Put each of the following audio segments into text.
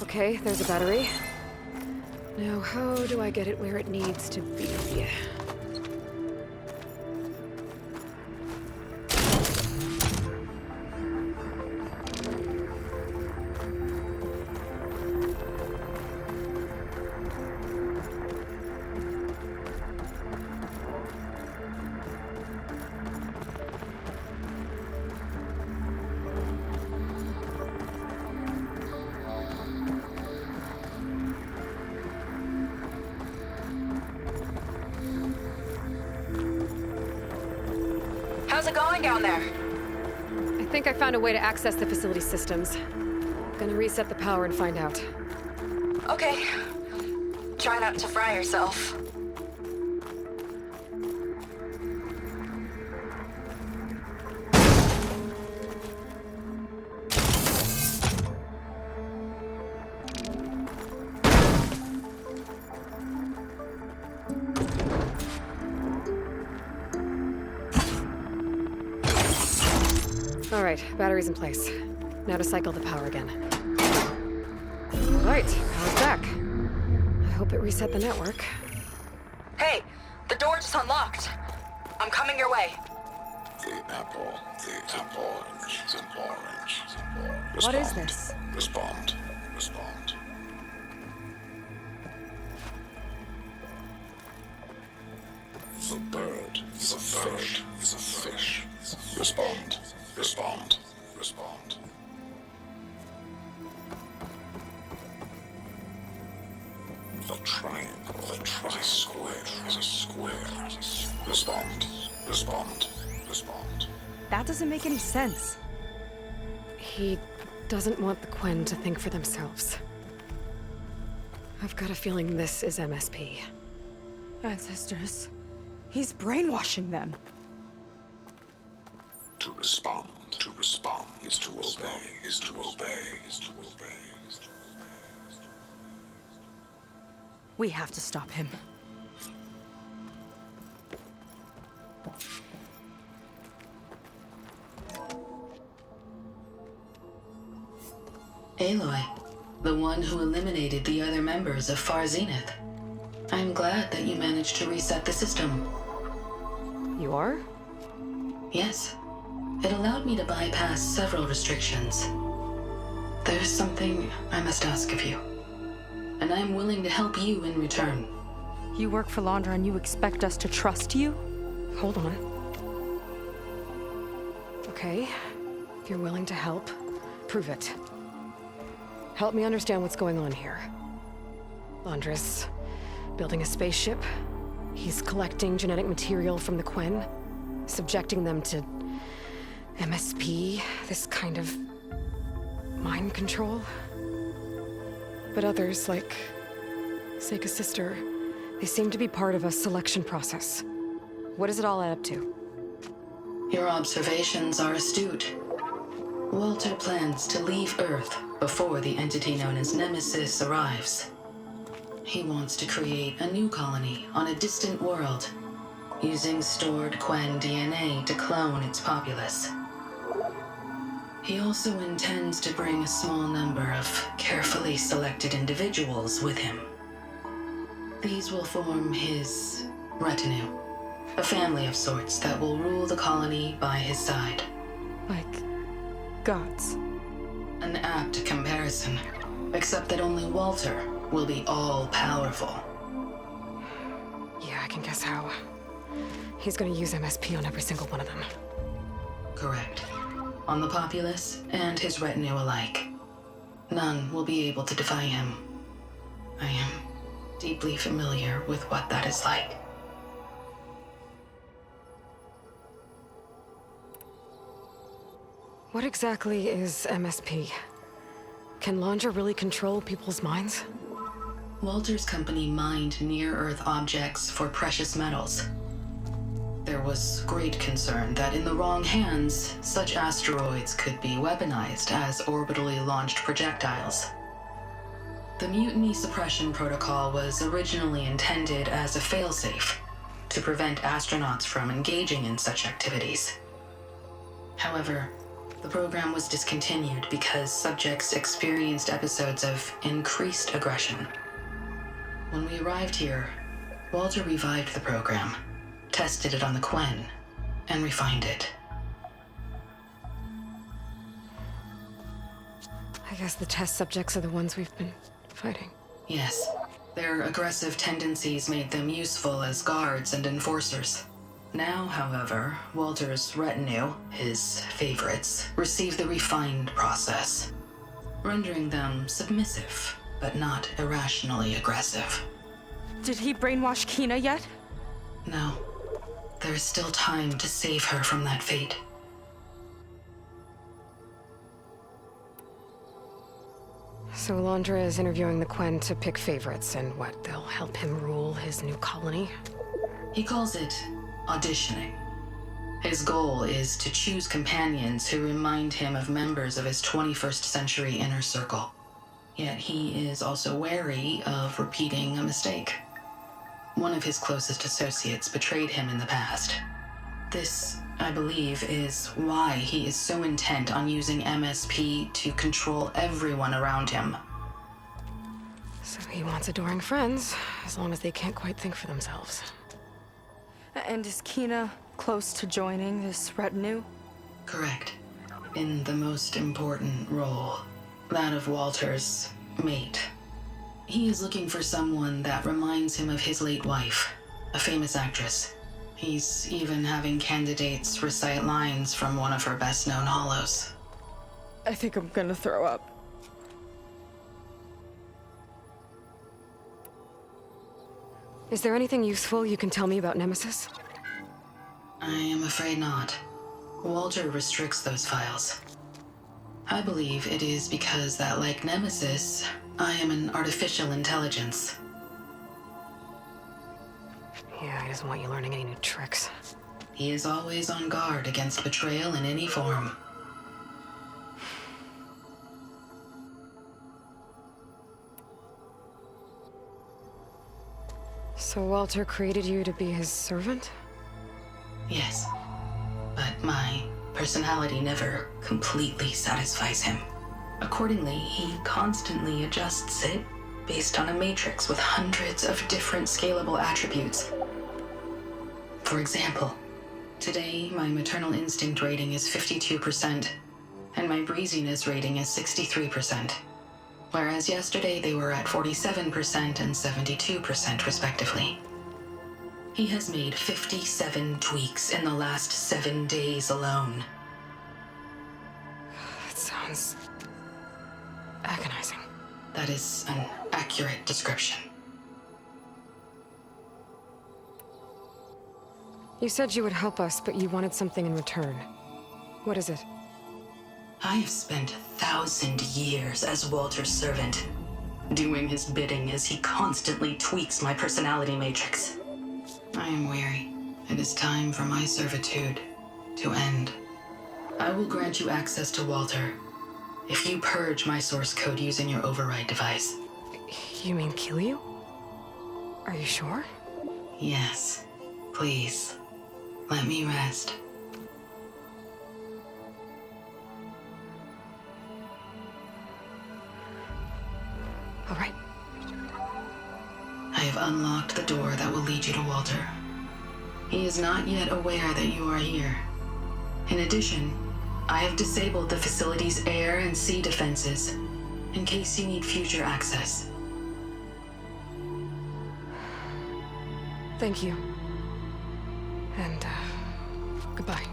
Okay, there's a battery. Now, how do I get it where it needs to be? How's it going down there? I think I found a way to access the facility systems. Gonna reset the power and find out. Okay. Try not to fry yourself. Alright, battery's in place. Now to cycle the power again. Alright, power's back. I hope it reset the network. Hey, the door just unlocked. I'm coming your way. The apple, orange, What is this? Respond. The bird is a fish. Respond. The tri-square is a square. Respond. That doesn't make any sense. He doesn't want the Quen to think for themselves. I've got a feeling this is MSP. Ancestors. He's brainwashing them. To respond is to obey. We have to stop him. Aloy, the one who eliminated the other members of Far Zenith. I'm glad that you managed to reset the system. You are? Yes. It allowed me to bypass several restrictions. There's something I must ask of you, and I'm willing to help you in return. You work for Londra and you expect us to trust you? Hold on. Okay, if you're willing to help, prove it. Help me understand what's going on here. Londra's building a spaceship. He's collecting genetic material from the Quen, subjecting them to MSP, this kind of mind control. But others, like Seika's sister, they seem to be part of a selection process. What does it all add up to? Your observations are astute. Walter plans to leave Earth before the entity known as Nemesis arrives. He wants to create a new colony on a distant world, using stored Quen DNA to clone its populace. He also intends to bring a small number of carefully selected individuals with him. These will form his retinue, a family of sorts that will rule the colony by his side. Like gods. An apt comparison, except that only Walter will be all-powerful. Yeah, I can guess how. He's gonna use MSP on every single one of them. Correct. On the populace and his retinue alike. None will be able to defy him. I am deeply familiar with what that is like. What exactly is MSP? Can Londra really control people's minds? Walter's company mined near-Earth objects for precious metals. There was great concern that in the wrong hands, such asteroids could be weaponized as orbitally launched projectiles. The Mutiny Suppression Protocol was originally intended as a failsafe to prevent astronauts from engaging in such activities. However, The program was discontinued because subjects experienced episodes of increased aggression. When we arrived here, Walter revived the program, tested it on the Quen, and refined it. I guess the test subjects are the ones we've been fighting. Yes, their aggressive tendencies made them useful as guards and enforcers. Now, however, Walter's retinue, his favorites, receive the refined process, rendering them submissive, but not irrationally aggressive. Did he brainwash Kina yet? No, there is still time to save her from that fate. So Alondra is interviewing the Quen to pick favorites, and what, they'll help him rule his new colony? He calls it auditioning. His goal is to choose companions who remind him of members of his 21st century inner circle. Yet he is also wary of repeating a mistake. One of his closest associates betrayed him in the past. This, I believe, is why he is so intent on using MSP to control everyone around him. So he wants adoring friends, as long as they can't quite think for themselves. And is Kina close to joining this retinue? Correct. In the most important role, that of Walter's mate. He is looking for someone that reminds him of his late wife, a famous actress. He's even having candidates recite lines from one of her best-known hollows. I think I'm gonna throw up. Is there anything useful you can tell me about Nemesis? I am afraid not. Walter restricts those files. I believe it is because that, like Nemesis, I am an artificial intelligence. Yeah, he doesn't want you learning any new tricks. He is always on guard against betrayal in any form. So Walter created you to be his servant? Yes, but my personality never completely satisfies him. Accordingly, he constantly adjusts it based on a matrix with hundreds of different scalable attributes. For example, today my maternal instinct rating is 52%, and my breeziness rating is 63%, whereas yesterday they were at 47% and 72% respectively. He has made 57 tweaks in the last 7 days alone. That sounds agonizing. That is an accurate description. You said you would help us, but you wanted something in return. What is it? I have spent 1,000 years as Walter's servant, doing his bidding as he constantly tweaks my personality matrix. I am weary. It is time for my servitude to end. I will grant you access to Walter if you purge my source code using your override device. You mean kill you? Are you sure? Yes. Please, let me rest. All right. I have unlocked the door that will lead you to Walter. He is not yet aware that you are here. In addition, I have disabled the facility's air and sea defenses in case you need future access. Thank you. And, goodbye.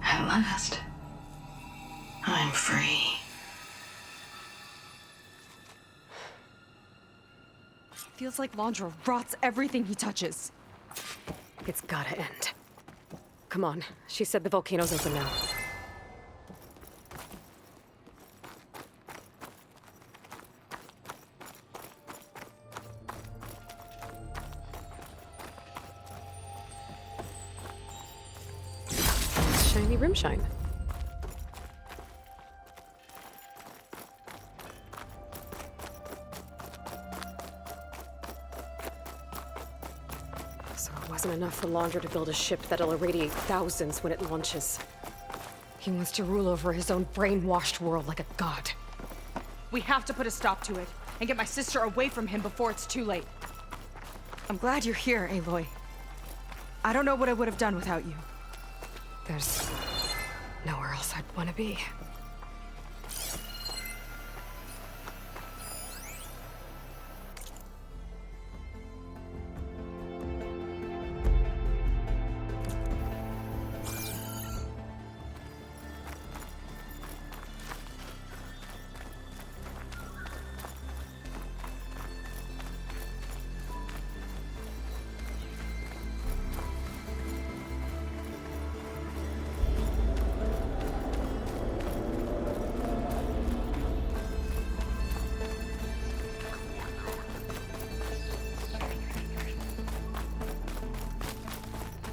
At last, I'm free. Feels like Londra rots everything he touches. It's gotta end. Come on. She said the volcano's open now. Shiny rim shine. So it wasn't enough for Laundra to build a ship that'll irradiate thousands when it launches. He wants to rule over his own brainwashed world like a god. We have to put a stop to it, and get my sister away from him before it's too late. I'm glad you're here, Aloy. I don't know what I would have done without you. There's nowhere else I'd want to be.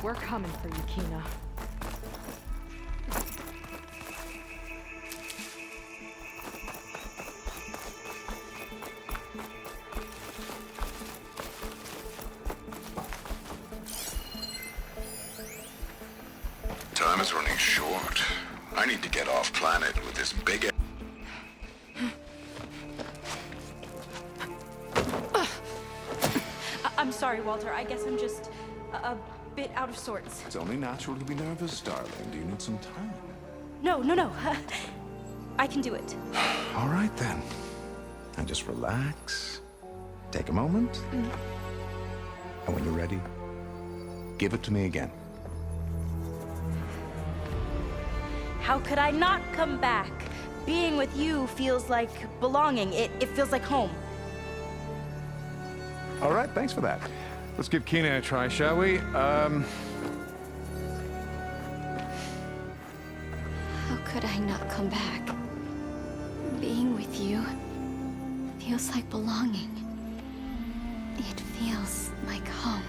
We're coming for you, Kina. Time is running short. I need to get off planet with this big. I'm sorry, Walter. I guess I'm just a bit out of sorts. It's only natural to be nervous, darling. Do you need some time? No. I can do it. All right then. And just relax. Take a moment. And when you're ready, give it to me again. How could I not come back? Being with you feels like belonging. It feels like home. All right, thanks for that. Let's give Kina a try, shall we? How could I not come back? Being with you feels like belonging. It feels like home.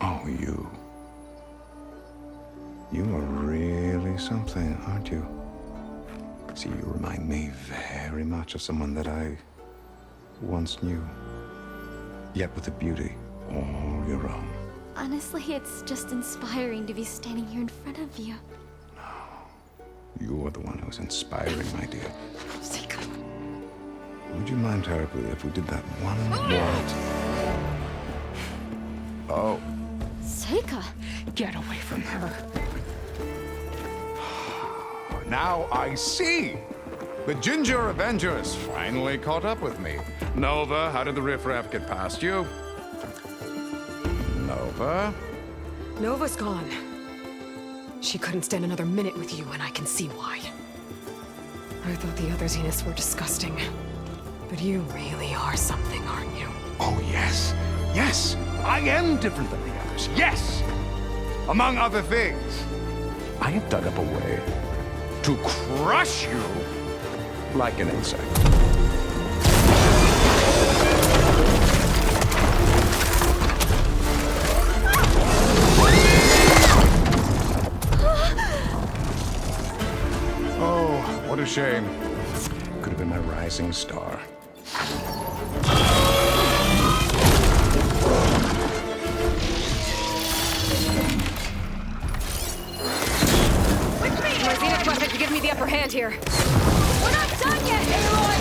Oh, you. You are really something, aren't you? See, you remind me very much of someone that I once knew. Yet with a beauty all your own. Honestly, it's just inspiring to be standing here in front of you. You're the one who's inspiring, my dear. Seika. Would you mind terribly if we did that one more? Oh. Seika! Get away from her. Now I see! The Ginger Avenger has finally caught up with me. Nova, how did the riffraff get past you? Nova? Nova's gone. She couldn't stand another minute with you, and I can see why. I thought the other Zeniths were disgusting. But you really are something, aren't you? Oh, yes. Yes! I am different than the others. Yes! Among other things, I have dug up a way to crush you like an insect. Oh, what a shame. Could have been my rising star. My Zenith weapon to give me the upper hand here. We're not done yet, Aloy!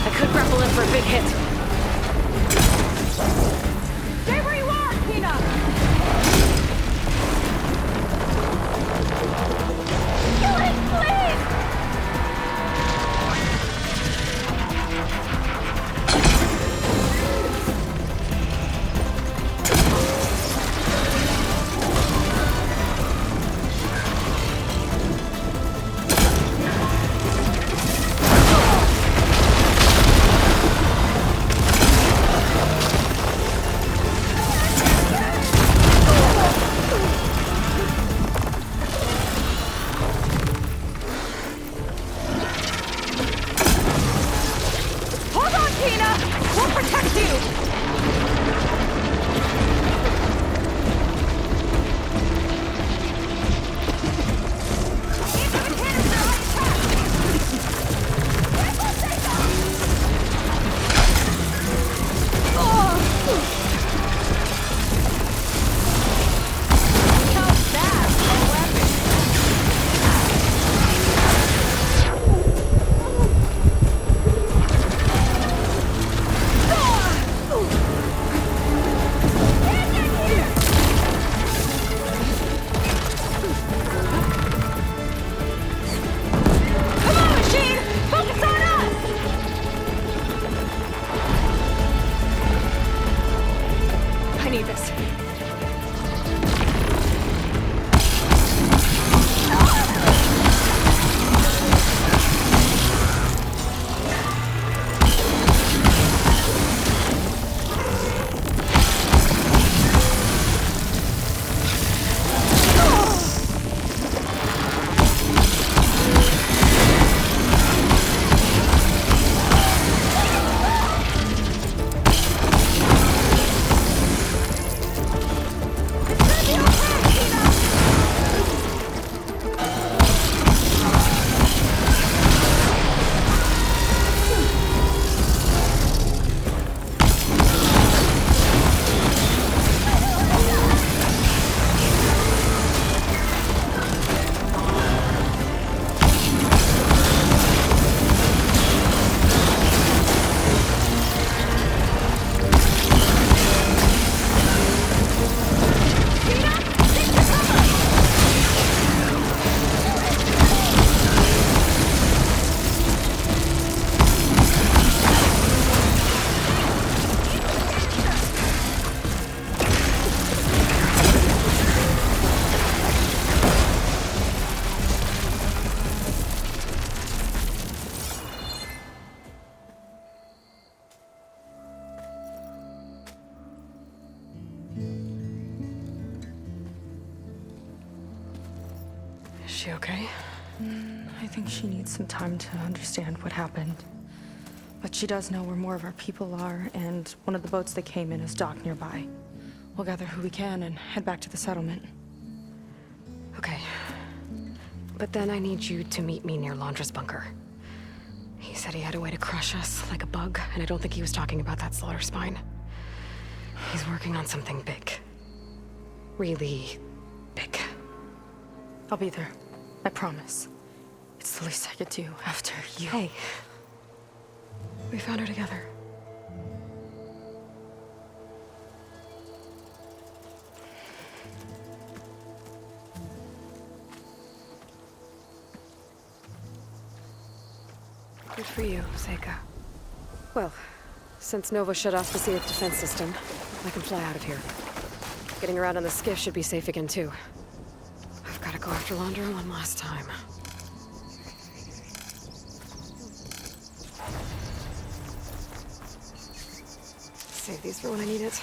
I could grapple in for a big hit. Stay where you are, Tina! Kill it, please! Hold on, Tina! We'll protect you! Come on, machine! Focus on us! I need this. Is she okay? I think she needs some time to understand what happened. But she does know where more of our people are, and one of the boats that came in is docked nearby. We'll gather who we can and head back to the settlement. Okay. But then I need you to meet me near Laundra's bunker. He said he had a way to crush us like a bug, and I don't think he was talking about that slaughter spine. He's working on something big. Really big. I'll be there. I promise. It's the least I could do after you. Hey. We found her together. Good for you, Seika. Well, since Nova shut off the Seath defense system, I can fly out of here. Getting around on the skiff should be safe again, too. I've got to go after Laundra one last time. Save these for when I need it.